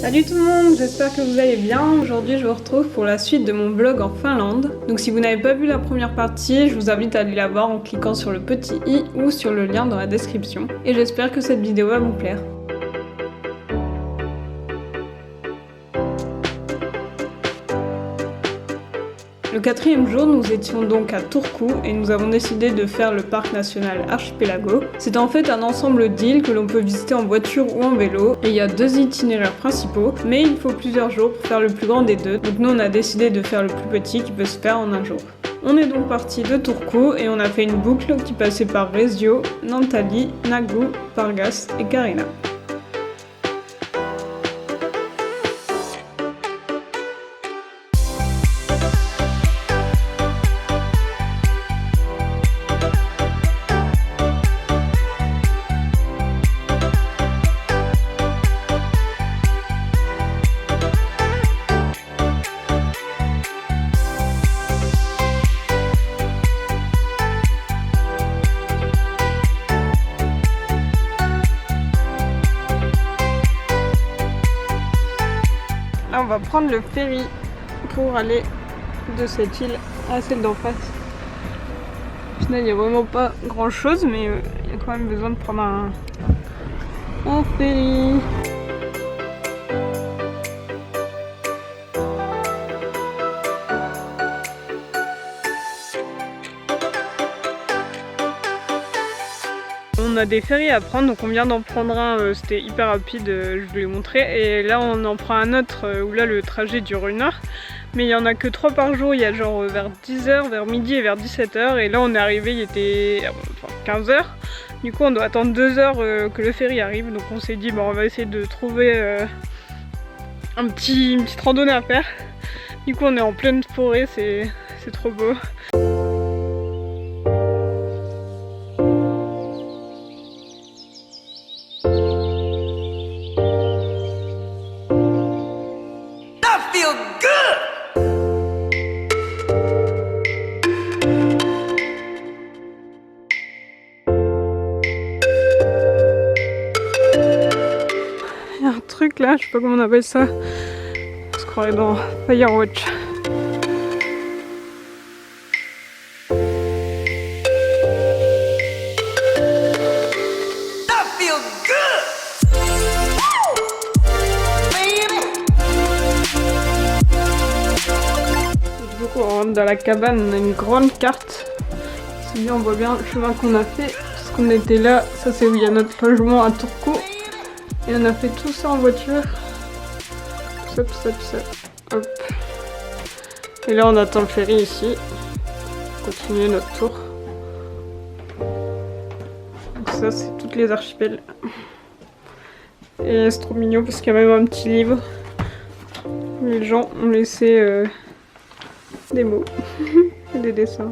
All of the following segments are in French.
Salut tout le monde, j'espère que vous allez bien. Aujourd'hui je vous retrouve pour la suite de mon vlog en Finlande. Donc si vous n'avez pas vu la première partie, je vous invite à aller la voir en cliquant sur le petit i ou sur le lien dans la description. Et j'espère que cette vidéo va vous plaire. Le quatrième jour, nous étions donc à Turku et nous avons décidé de faire le parc national Archipelago. C'est en fait un ensemble d'îles que l'on peut visiter en voiture ou en vélo et il y a 2 itinéraires principaux, mais il faut plusieurs jours pour faire le plus grand des deux. Donc nous on a décidé de faire le plus petit qui peut se faire en un jour. On est donc parti de Turku et on a fait une boucle qui passait par Raisio, Naantali, Nagu, Pargas et Kaarina. Là, on va prendre le ferry pour aller de cette île à celle d'en face. Au final, il n'y a vraiment pas grand chose, mais il y a quand même besoin de prendre un ferry. On a des ferries à prendre, donc on vient d'en prendre un, c'était hyper rapide, je vous l'ai montré, et là on en prend un autre où là le trajet dure 1 heure, mais il n'y en a que 3 par jour, il y a genre vers 10h, vers midi et vers 17h, et là on est arrivé, il était 15h, du coup on doit attendre 2 heures que le ferry arrive, donc on s'est dit bon on va essayer de trouver une petite randonnée à faire. Du coup on est en pleine forêt, c'est trop beau. Truc là, je sais pas comment on appelle ça, on se croirait dans Firewatch. Du coup on rentre dans la cabane, on a une grande carte, c'est bien, on voit bien le chemin qu'on a fait, parce qu'on était là, ça c'est où il y a notre logement à Turku. Et on a fait tout ça en voiture. Hop. Et là on attend le ferry ici. Continuer notre tour. Donc ça c'est toutes les archipels. Et c'est trop mignon parce qu'il y a même un petit livre où les gens ont laissé des mots et des dessins.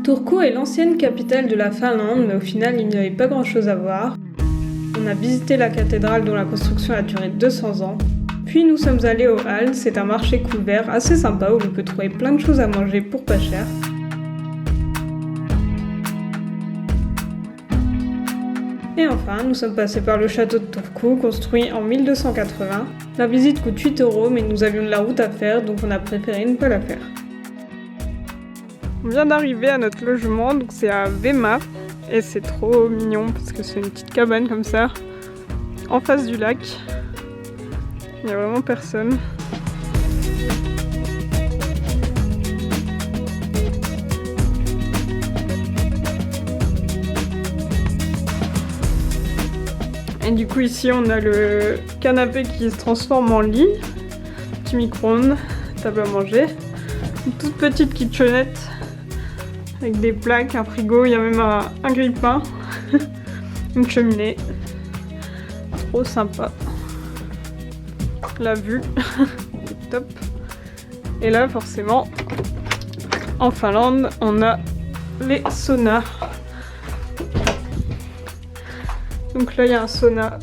Turku est l'ancienne capitale de la Finlande, mais au final il n'y avait pas grand chose à voir. On a visité la cathédrale dont la construction a duré 200 ans. Puis nous sommes allés au Hall, c'est un marché couvert assez sympa où on peut trouver plein de choses à manger pour pas cher. Et enfin, nous sommes passés par le château de Turku, construit en 1280. La visite coûte 8 €, mais nous avions de la route à faire, donc on a préféré ne pas la faire. On vient d'arriver à notre logement, donc c'est à Vema, et c'est trop mignon parce que c'est une petite cabane comme ça, en face du lac. Il n'y a vraiment personne. Et du coup ici on a le canapé qui se transforme en lit, petit micro-ondes, table à manger, une toute petite kitchenette avec des plaques, un frigo, il y a même un grille-pain, une cheminée, trop sympa. La vue, top. Et là forcément, en Finlande, on a les saunas. Donc là il y a un sauna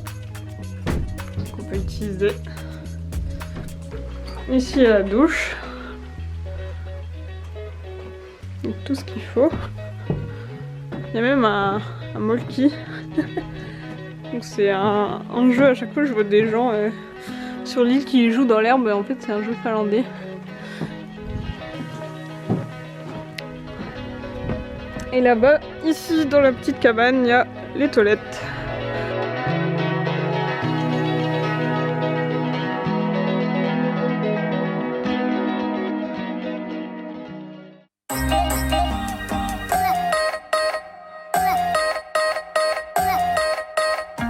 qu'on peut utiliser. Ici il y a la douche. Donc tout ce qu'il faut. Il y a même un molki. Donc c'est un jeu, à chaque fois je vois des gens sur l'île qui jouent dans l'herbe, en fait c'est un jeu finlandais. Et là-bas, ici dans la petite cabane, il y a les toilettes.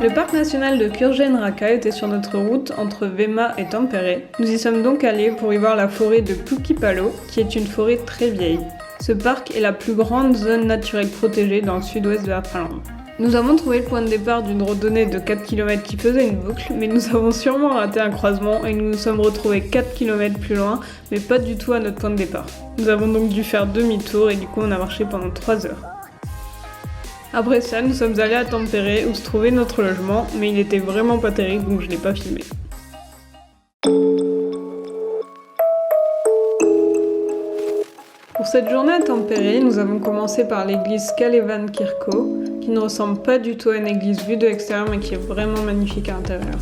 Le parc national de Kyrgenraka était sur notre route entre Vema et Tampere. Nous y sommes donc allés pour y voir la forêt de Pukkipalo, qui est une forêt très vieille. Ce parc est la plus grande zone naturelle protégée dans le sud-ouest de la Finlande. Nous avons trouvé le point de départ d'une randonnée de 4 km qui faisait une boucle, mais nous avons sûrement raté un croisement et nous nous sommes retrouvés 4 km plus loin, mais pas du tout à notre point de départ. Nous avons donc dû faire demi-tour et du coup on a marché pendant 3 heures. Après ça, nous sommes allés à Tampere où se trouvait notre logement, mais il était vraiment pas terrible donc je l'ai pas filmé. Pour cette journée à Tampere, nous avons commencé par l'église Kalevan Kirkko, qui ne ressemble pas du tout à une église vue de l'extérieur mais qui est vraiment magnifique à l'intérieur.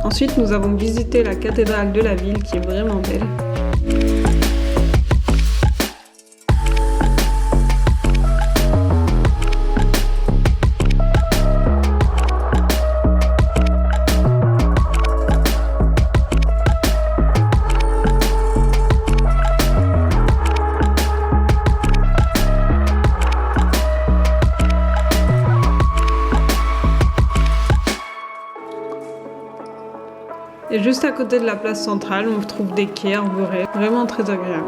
Ensuite, nous avons visité la cathédrale de la ville qui est vraiment belle. Et juste à côté de la place centrale, on trouve des quais arborés, vraiment très agréables.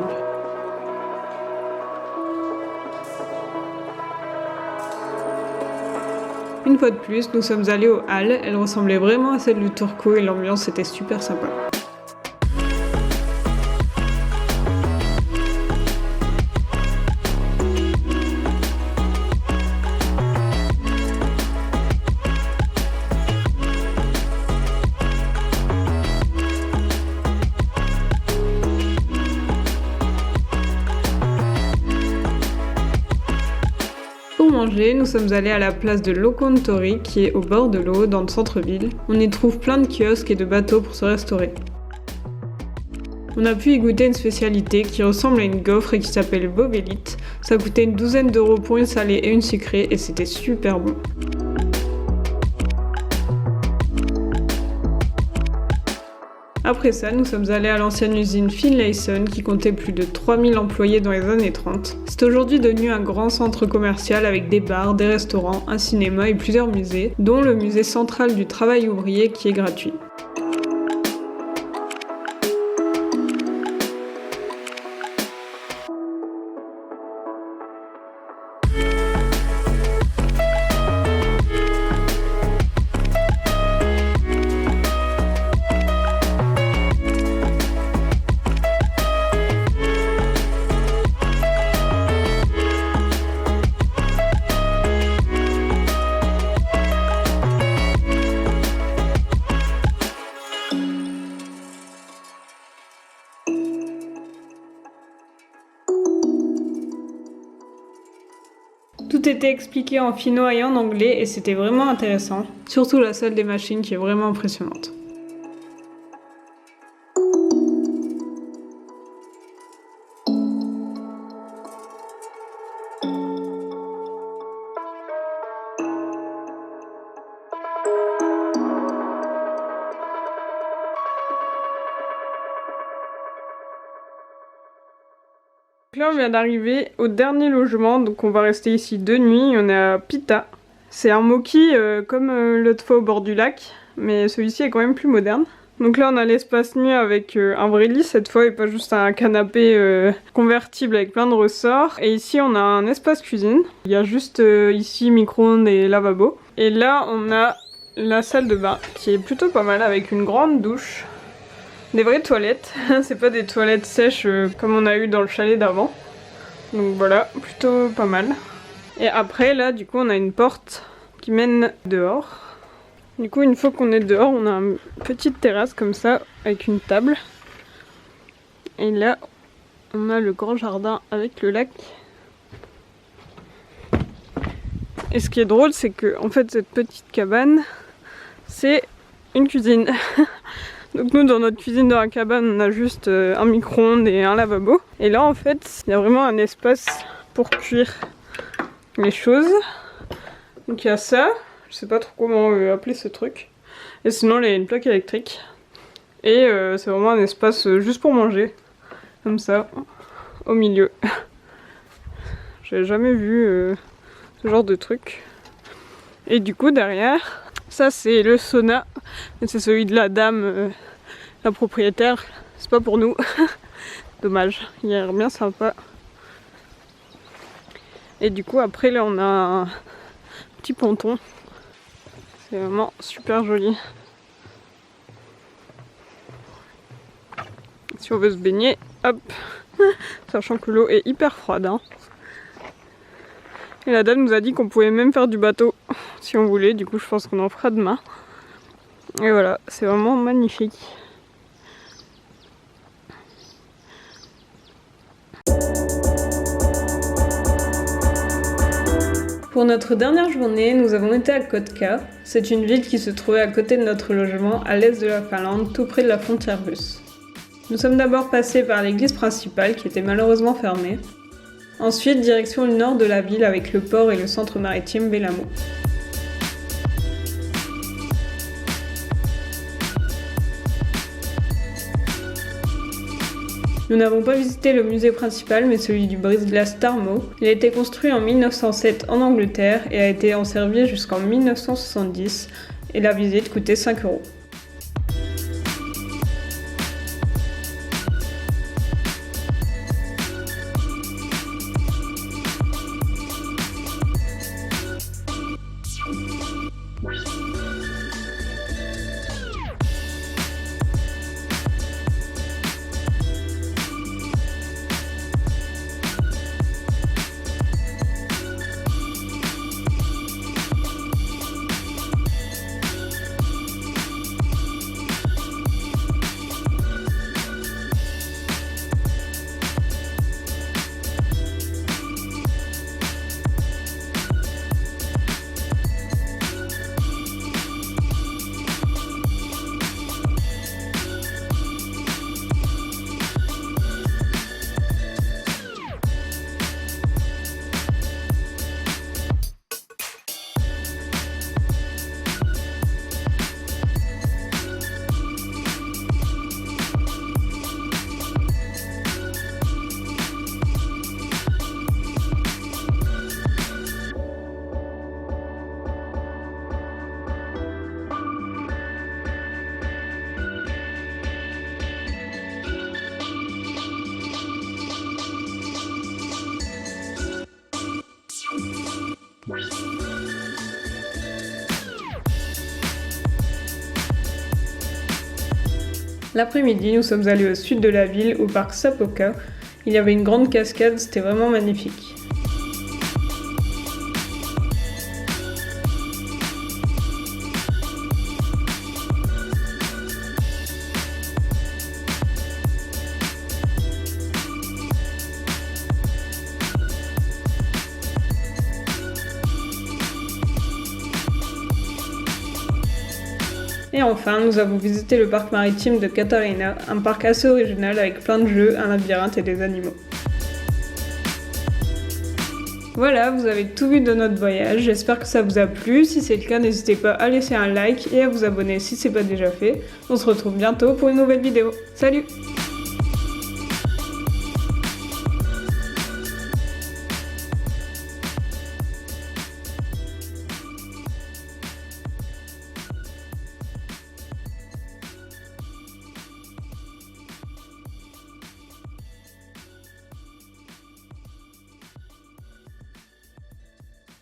Une fois de plus, nous sommes allés aux halles, elles ressemblaient vraiment à celles du Turku et l'ambiance était super sympa. Pour manger, nous sommes allés à la place de Lokontori qui est au bord de l'eau dans le centre-ville. On y trouve plein de kiosques et de bateaux pour se restaurer. On a pu y goûter une spécialité qui ressemble à une gaufre et qui s'appelle Bobelit. Ça coûtait une douzaine d'euros pour une salée et une sucrée et c'était super bon. Après ça, nous sommes allés à l'ancienne usine Finlayson qui comptait plus de 3000 employés dans les années 30. C'est aujourd'hui devenu un grand centre commercial avec des bars, des restaurants, un cinéma et plusieurs musées, dont le musée central du travail ouvrier qui est gratuit. Tout était expliqué en finnois et en anglais et c'était vraiment intéressant, surtout la salle des machines qui est vraiment impressionnante. là on vient d'arriver au dernier logement, donc on va rester ici 2 nuits, on est à Pita. C'est un moki comme l'autre fois au bord du lac, mais celui-ci est quand même plus moderne. Donc là on a l'espace nuit avec un vrai lit cette fois et pas juste un canapé convertible avec plein de ressorts. Et ici on a un espace cuisine. Il y a juste ici micro-ondes et lavabo. Et là on a la salle de bain qui est plutôt pas mal avec une grande douche. Des vraies toilettes, c'est pas des toilettes sèches comme on a eu dans le chalet d'avant. Donc voilà, plutôt pas mal. Et après là du coup on a une porte qui mène dehors. Du coup, une fois qu'on est dehors, on a une petite terrasse comme ça, avec une table. Et là, on a le grand jardin avec le lac. Et ce qui est drôle, c'est que en fait, cette petite cabane, c'est une cuisine. Donc nous, dans notre cuisine dans la cabane, on a juste un micro-ondes et un lavabo. Et là, en fait, il y a vraiment un espace pour cuire les choses. Donc il y a ça. Je sais pas trop comment appeler ce truc. Et sinon, il y a une plaque électrique. Et c'est vraiment un espace juste pour manger. Comme ça, au milieu. J'avais jamais vu ce genre de truc. Et du coup, derrière, ça c'est le sauna. C'est celui de la dame, la propriétaire. C'est pas pour nous. Dommage, il a l'air bien sympa. Et du coup, après, là, on a un petit ponton. C'est vraiment super joli. Si on veut se baigner, hop, sachant que l'eau est hyper froide. Hein. Et la dame nous a dit qu'on pouvait même faire du bateau si on voulait, du coup je pense qu'on en fera demain. Et voilà, c'est vraiment magnifique. Pour notre dernière journée, nous avons été à Kotka. C'est une ville qui se trouvait à côté de notre logement, à l'est de la Finlande, tout près de la frontière russe. Nous sommes d'abord passés par l'église principale, qui était malheureusement fermée. Ensuite, direction le nord de la ville avec le port et le centre maritime Vellamo. Nous n'avons pas visité le musée principal, mais celui du brise-glace Tarmo. Il a été construit en 1907 en Angleterre et a été en service jusqu'en 1970, et la visite coûtait 5 €. L'après-midi, nous sommes allés au sud de la ville, au parc Sapoka. Il y avait une grande cascade, c'était vraiment magnifique. Et enfin, nous avons visité le parc maritime de Katarina, un parc assez original avec plein de jeux, un labyrinthe et des animaux. Voilà, vous avez tout vu de notre voyage, j'espère que ça vous a plu. Si c'est le cas, n'hésitez pas à laisser un like et à vous abonner si c'est pas déjà fait. On se retrouve bientôt pour une nouvelle vidéo. Salut!